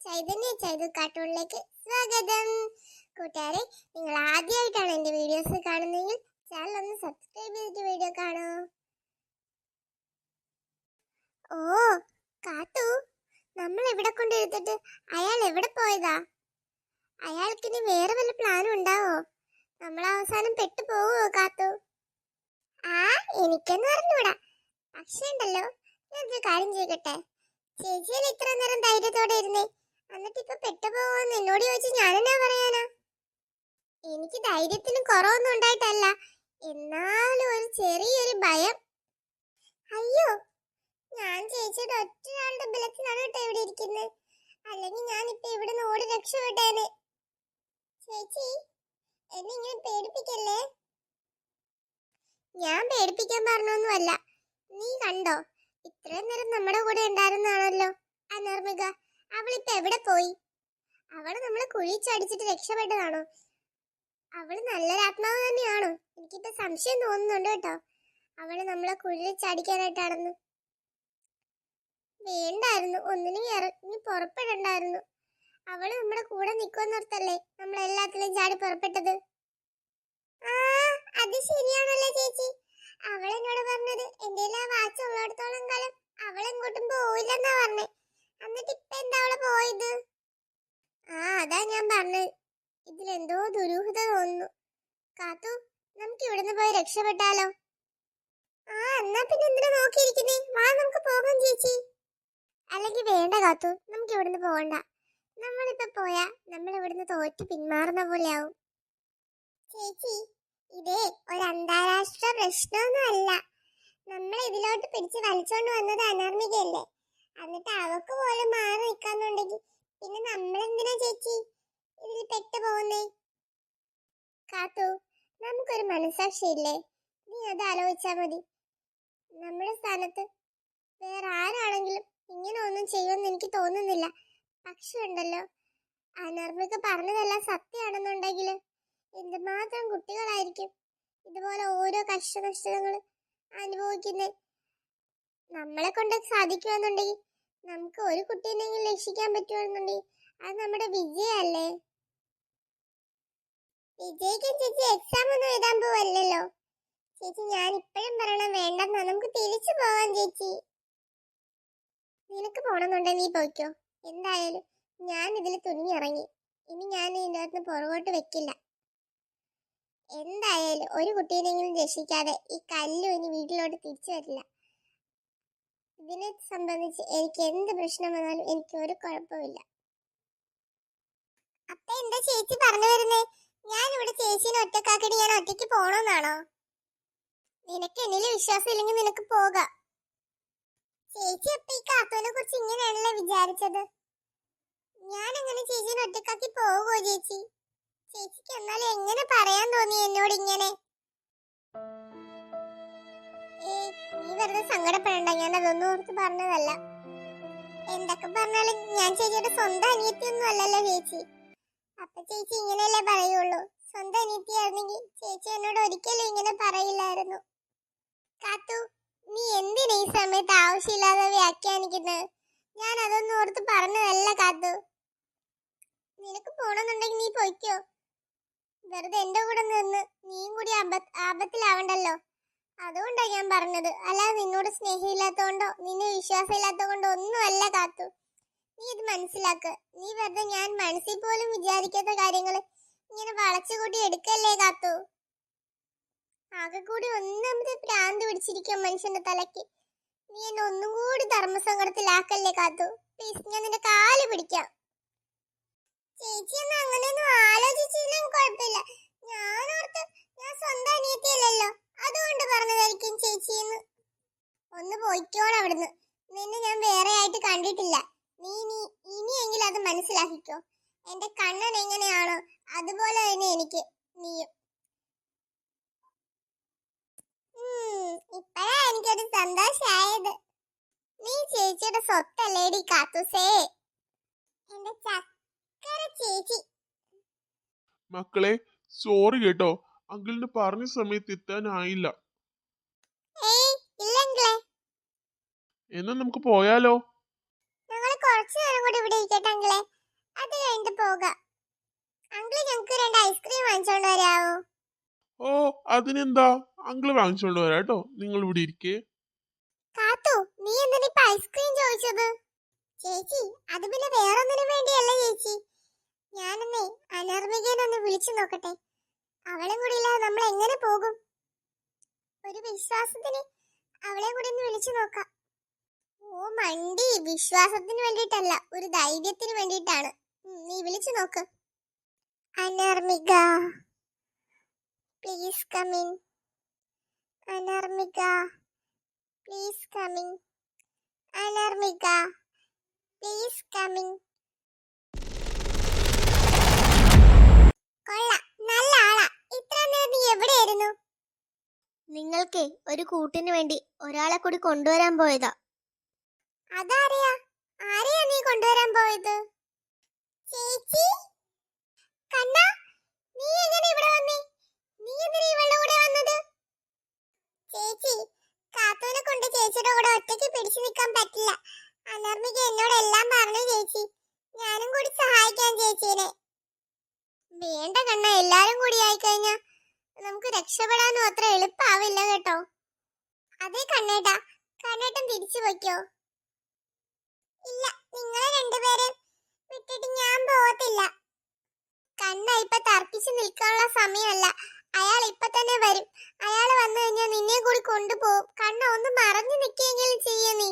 ചൈതന്യ ചൈതു കാർട്ടൂണിലേക്ക് സ്വാഗതം. കൂട്ടുകാരെ, നിങ്ങൾ ആദ്യമായിട്ടാണ് എൻ്റെ വീഡിയോസ് കാണുന്നതെങ്കിൽ ചാനൽ ഒന്ന് സബ്സ്ക്രൈബ് ചെയ്തിട്ട് വീഡിയോ കാണൂ. ഓ കാത്തു, നമ്മൾ എവിടെ കൊണ്ടെടുത്തിട്ട് അയാൾ എവിടെ പോയതാ? അയാൾക്കിനി വേറെ വല്ല പ്ലാനും ഉണ്ടാവോ? നമ്മൾ അവസാനം പെട്ടു പോവോ കാത്തു? എനിക്കൊന്നും അറിഞ്ഞൂടാ. പക്ഷേ ഉണ്ടല്ലോ, ഞാനൊരു കാര്യം ചെയ്യട്ടെ. ചേച്ചിയിൽ ഇത്ര നേരം ധൈര്യത്തോടെ ഇരുന്നേ, എന്നിട്ട് ഇപ്പൊ പെട്ടുപോകുമെന്ന് എന്നോട് ചോദിച്ചു ഞാനെന്നാ പറയാനാ? എനിക്ക് ധൈര്യത്തിന് കുറവൊന്നും ഉണ്ടായിട്ടല്ല, എന്നാലും ഒരു ചെറിയൊരു ഭയം. അയ്യോ, ഞാൻ ചേച്ചിയുടെ ഒറ്റയാളുടെ ബലത്തിലാണ് കേട്ടോ ഇവിടെ ഇരിക്കുന്നത്. അല്ലെങ്കിൽ ഞാൻ ഇപ്പൊ ഇവിടെ നിന്ന് ഓടി രക്ഷപ്പെട്ടേനെ. ചേച്ചി, എന്നെ ഇങ്ങനെ പേടിപ്പിക്കല്ലേ. ഞാൻ പേടിപ്പിക്കാൻ പറഞ്ഞൊന്നുമല്ല. നീ കണ്ടോ, ഇത്രയും നേരം നമ്മുടെ കൂടെ ഉണ്ടായിരുന്നാണല്ലോ അനർമിക. അവളിപ്പോ എവിടെ പോയി? അവള് നമ്മളെ കുഴിച്ചടിച്ചിട്ട് രക്ഷപ്പെട്ടതാണോ? അവള് നല്ലൊരാത്മാവ് തന്നെയാണോ? എനിക്കിപ്പോ സംശയം തോന്നുന്നുണ്ട് കേട്ടോ, അവള് നമ്മളെ കുഴിച്ചടിക്കാനായിട്ടാണെന്ന്. വേണ്ടായിരുന്നു, ഒന്നിനും ഇറങ്ങി പുറപ്പെടണ്ടായിരുന്നു. അവള് നമ്മുടെ കൂടെ നിൽക്കുമെന്നോർത്തല്ലേ നമ്മളെല്ലാത്തിലും ചാടി പുറപ്പെട്ടത്. അത് ശരിയാണല്ലോ ചേച്ചി. അവളെന്നോട് പറഞ്ഞത് എന്റെ ആ വാച്ച് ഉള്ളിടത്തോളം കാലം അവളെങ്ങോട്ടും പോയില്ലെന്നാ പറഞ്ഞേ. എന്നിട്ട് ഇപ്പൊ എന്താ അവള് പോയത്? അതാ ഞാൻ പറഞ്ഞത്, ഇതിലെന്തോ ദുരൂഹത തോന്നുന്നു. കാത്തു, നമുക്ക് ഇവിടുന്ന് പോയി രക്ഷപ്പെട്ടാലോ? എന്നാ പിന്നെ എന്തിനാ നോക്കിയിരിക്കുന്നേ? വാ, നമുക്ക് പോകാം ചേച്ചി. അല്ലെങ്കിൽ വേണ്ട കാത്തു, നമുക്ക് ഇവിടുന്ന് പോകണ്ട. നമ്മളിപ്പോ പോയാ നമ്മൾ ഇവിടുന്ന് തോറ്റ് പിന്മാറുന്ന പോലെ ആവും. ചേച്ചി, ഇതേ ഒരു അന്താരാഷ്ട്ര പ്രശ്നമൊന്നും അല്ല. നമ്മൾ ഇതിലോട്ട് പിടിച്ച് വലിച്ചോണ്ട് വന്നത് അനർമികയല്ലേ. എന്നിട്ട് അവക്ക് പോലും മാറി നിൽക്കാന്നുണ്ടെങ്കിൽ പിന്നെ നമ്മളെന്തിനാ ചേച്ചി ഇതിൽ പെട്ടു പോകുന്നേ? കാത്തു, നമുക്കൊരു മനസാക്ഷിയില്ലേ? നീ അത് ആലോചിച്ചാ മതി. നമ്മുടെ സ്ഥാനത്ത് വേറെ ആരാണെങ്കിലും ഇങ്ങനെ ഒന്നും ചെയ്യുമെന്ന് എനിക്ക് തോന്നുന്നില്ല. പക്ഷെ ഉണ്ടല്ലോ, അനർമിക പറഞ്ഞതെല്ലാം സത്യമാണെന്നുണ്ടെങ്കിൽ എന്തുമാത്രം കുട്ടികളായിരിക്കും ഇതുപോലെ ഓരോ കഷ്ടനഷ്ടങ്ങൾ അനുഭവിക്കുന്നേ. നമ്മളെ കൊണ്ട് സാധിക്കുമെന്നുണ്ടെങ്കിൽ, നമുക്ക് ഒരു കുട്ടീനെങ്കിലും രക്ഷിക്കാൻ പറ്റുമെന്നുണ്ടെങ്കിൽ അത് നമ്മുടെ വിജയല്ലേ. വിജയിക്കാൻ ചേച്ചി എക്സാം ഒന്നും എഴുതാൻ പോവല്ലോ ചേച്ചി. ഞാൻ ഇപ്പോഴും പറയണം, വേണ്ടെന്നാ, നമുക്ക് തിരിച്ചു പോവാം ചേച്ചി. നിനക്ക് പോണെന്നുണ്ടെങ്കിൽ നീ പോയിക്കോ. എന്തായാലും ഞാൻ ഇതിൽ തുനിഞ്ഞിറങ്ങി. ഇനി ഞാൻ ഇതിൻ്റെ അകത്ത് പുറകോട്ട് വെക്കില്ല. എന്തായാലും ഒരു കുട്ടീനെങ്കിലും രക്ഷിക്കാതെ ഈ കല്ലു ഇനി വീട്ടിലോട്ട് തിരിച്ചു വരില്ല. ഇതിനെ സംബന്ധിച്ച് എനിക്ക് എന്ത് പ്രശ്നം വന്നാലും എനിക്ക് ഒരു കുഴപ്പമില്ല. അപ്പൊ എന്താ ചേച്ചി പറഞ്ഞു വരുന്നേ? ഞാൻ ഇവിടെ ചേച്ചീനെ ഒറ്റക്കാക്കിട്ട് ഞാൻ ഒറ്റയ്ക്ക് പോണോന്നാണോ? നിനക്ക് എന്നിൽ വിശ്വാസം ഇല്ലെങ്കിൽ നിനക്ക് പോകാം. ചേച്ചി അപ്പൊ ഈ കാത്തുവിനെ കുറിച്ച് ഇങ്ങനെയാണല്ലോ വിചാരിച്ചത്. ഞാൻ എങ്ങനെ ചേച്ചീനെ ഒറ്റക്കാക്കി പോകുമോ ചേച്ചി? ചേച്ചിക്ക് എന്നാലും എങ്ങനെ പറയാൻ തോന്നി എന്നോട് ഇങ്ങനെ? നീ വെറുതെ സങ്കടപ്പെടണ്ട, ഞാൻ അതൊന്നും ഓർത്ത് പറഞ്ഞതല്ല. എന്തൊക്കെ പറഞ്ഞാലും ഞാൻ ചേച്ചിയുടെ സ്വന്തം അനിയത്തിയൊന്നും അല്ലല്ലോ ചേച്ചി. അപ്പൊ ചേച്ചി ഇങ്ങനെയല്ലേ പറയുള്ളൂ. സ്വന്തം അനിയത്തിയായിരുന്നെങ്കിൽ ചേച്ചി എന്നോട് ഒരിക്കലും ഇങ്ങനെ പറയില്ലായിരുന്നു. കാത്തു, നീ എന്തിനാ ഈ സമയത്ത് ആവശ്യമില്ലാതെ വ്യാഖ്യാനിക്കുന്നത്? ഞാൻ അതൊന്നും ഓർത്ത് പറഞ്ഞതല്ല കാത്തു. നിനക്ക് പോണെന്നുണ്ടെങ്കിൽ നീ പൊയ്ക്കോ. വെറുതെ എന്റെ കൂടെ നിന്ന് നീയും കൂടി ആപത്തിലാവണ്ടല്ലോ. അതുകൊണ്ടാ ഞാൻ പറഞ്ഞത്, അല്ലാതെ നിന്നോട് സ്നേഹമില്ലാത്തോണ്ടോ നിന്നെ വിശ്വാസം ഇല്ലാത്തോണ്ടോ ഒന്നുമല്ല കാത്തു. നീ ഇത് മനസ്സിലാക്ക്. നീ വെറുതെ ഞാൻ മനസ്സിൽ പോലും വിചാരിക്കാത്ത കാര്യങ്ങള് ഇങ്ങനെ വളച്ചുകൂട്ടി എടുക്കല്ലേ കാത്തു. ആകെ കൂടി ഒന്നാമത് ഭ്രാന്ത് പിടിച്ചിരിക്കും മനുഷ്യന്റെ തലയ്ക്ക്. നീ എന്നെ ഒന്നും കൂടി ധർമ്മസങ്കടത്തിലാക്കല്ലേ കാത്തു. പ്ലീസ്, ഞാൻ നിന്റെ കാല് പിടിക്കാം. ചേച്ചി ഒന്നും അങ്ങനെയൊന്നും ആലോചിച്ചില്ലെങ്കിൽ കുഴപ്പമില്ല. ഞാനോർത്ത് ഞാൻ സ്വന്തം അനിയത്തിയല്ലല്ലോ, അതുകൊണ്ട് പറഞ്ഞതായിരിക്കും ചേച്ചിന്ന്. ഒന്ന് പോയിക്കോണം അവിടുന്ന്. നിന്നെ ഞാൻ വേറെ ആയിട്ട് കണ്ടിട്ടില്ല. നീ ഇനിയെങ്കിലും അത് മനസ്സിലാക്കിക്കോ. എന്റെ കണ്ണൻ എങ്ങനെയാണോ അതുപോലെ തന്നെ എനിക്ക് നീയും. ഇപ്പഴാ എനിക്കൊരു സന്തോഷായത്. നീ ചേച്ചിയുടെ സ്വത്തല്ലേടി കാത്തുസേ, എന്റെ ചക്കര ചേച്ചി. മക്കളെ, സോറി കേട്ടോ, അങ്കിളിന് പറഞ്ഞ സമയത്ത് എത്താനായില്ല. എന്നാ നമുക്ക് പോയാലോ? ഞങ്ങൾ കുറച്ചു നേരം കൂടി ഇവിടെ ഇരിക്കട്ടെ അങ്കിളെ, അത് കഴിഞ്ഞിട്ട് പോകാം. അങ്കിള് ഞങ്ങക്ക് 2 ഐസ്ക്രീം വാങ്ങിച്ചോണ്ട് വരാവോ? ഓ അതിനെന്താ, അങ്കിള് വാങ്ങിച്ചോണ്ട് വരാം കേട്ടോ. നിങ്ങൾ ഇവിടെ ഇരിക്കേ. കാത്തു, നീ എന്തിനാ ഇപ്പൊ ഐസ്ക്രീം ചോദിച്ചത്? ചേച്ചി, അത് പിന്നെ വേറൊന്നിനും വേണ്ടിയല്ല ചേച്ചി. ഞാനെന്നേ അനർമികേനൊന്ന് വിളിച്ചു നോക്കട്ടെ. അവളും കൂടി ഇല്ലാതെ നമ്മൾ എങ്ങനെ പോകും? ഒരു വിശ്വാസത്തിന് അവളെ കൂടി ഒന്ന് വിളിച്ചു നോക്കാം. ഓ മണ്ടി, വിശ്വാസത്തിന് വേണ്ടിയിട്ടല്ല, ഒരു ധൈര്യത്തിന് വേണ്ടിയിട്ടാണ്. നീ വിളിച്ചു നോക്ക്. Anarmika, please come in. Anarmika, please come in. Anarmika, please come in. കൊള്ളാം, നല്ല ആളാ. ഇത്ര നേരം നീ എവിടെയായിരുന്നു? നിങ്ങൾക്ക് ഒരു കൂട്ടിന് വേണ്ടി ഒരാളെ കൂടി കൊണ്ടുവരാൻ പോയതാ. അതാരെയാ? ആരെയാ നീ കൊണ്ടുവരാൻ പോയത്? ചേച്ചി, കണ്ണാ, നീ എങ്ങനെ ഇവിടെ വന്നേ? നീ എന്തിനാ ഇവളുടെ കൂടെ വന്നത്? ചേച്ചി, കാത്തൂനെ കൊണ്ട് ചേച്ചിയുടെ കൂടെ ഒറ്റയ്ക്ക് പിടിച്ചു നിൽക്കാൻ പറ്റില്ല. അനർമിക എന്നോട് എല്ലാം പറഞ്ഞു ചേച്ചി. ഞാനും കൂടി സഹായിക്കാൻ ചേച്ചീനെ. വേണ്ട കണ്ണ, എല്ലാരും കൂടി ആയിക്കഴിഞ്ഞാ നമുക്ക് രക്ഷപ്പെടാനും അത്ര എളുപ്പാവില്ല കേട്ടോ. അതേ കണ്ണേട്ടാ, കണ്ണേട്ടൻ തിരിച്ചു വയ്ക്കോ? ഇല്ല, നിങ്ങളെ രണ്ടുപേരെ വിട്ടിട്ട് ഞാൻ പോകത്തില്ല. കണ്ണ ഇപ്പൊ തർക്കിച്ചു നിൽക്കാനുള്ള സമയമല്ല. അയാൾ ഇപ്പൊ തന്നെ വരും. അയാൾ വന്നു കഴിഞ്ഞാൽ നിന്നെ കൂടി കൊണ്ടുപോകും. കണ്ണ ഒന്ന് മറഞ്ഞു നിൽക്കെങ്കിലും ചെയ്യ നീ.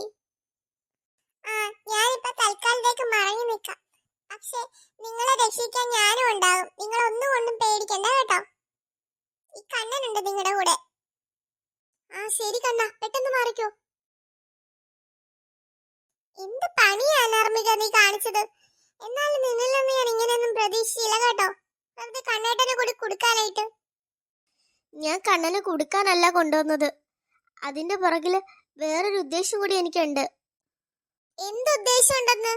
ഞാനിപ്പോ തൽക്കാലത്തേക്ക് മറഞ്ഞു നിൽക്കാം. പക്ഷെ നിങ്ങളെ രക്ഷിക്കാൻ ഞാനും ഉണ്ടാകും. നിങ്ങൾ ഒന്നും കൊണ്ടും പേടിക്കണ്ട കേട്ടോ. ഈ കണ്ണനുണ്ട് നിങ്ങളുടെ കൂടെ. ശരി കണ്ണ, പെട്ടെന്ന് മാറിക്കോ. എന്ത് പണിയാ അനർമിക നീ കാണിച്ചത്? എന്നാലും നിന്നിൽ നിന്ന് ഞാൻ ഇങ്ങനെയൊന്നും പ്രതീക്ഷിച്ചില്ല കേട്ടോ. വെറുതെ കണ്ണേട്ടനെ കൂടി കൊടുക്കാനായിട്ട്. ഞാൻ കണ്ണനെ കൊടുക്കാനല്ല കൊണ്ടുവന്നത്. അതിന്റെ പുറകില് വേറൊരു ഉദ്ദേശം കൂടി എനിക്കുണ്ട്. എന്തുദ്ദേശം ഉണ്ടെന്ന്?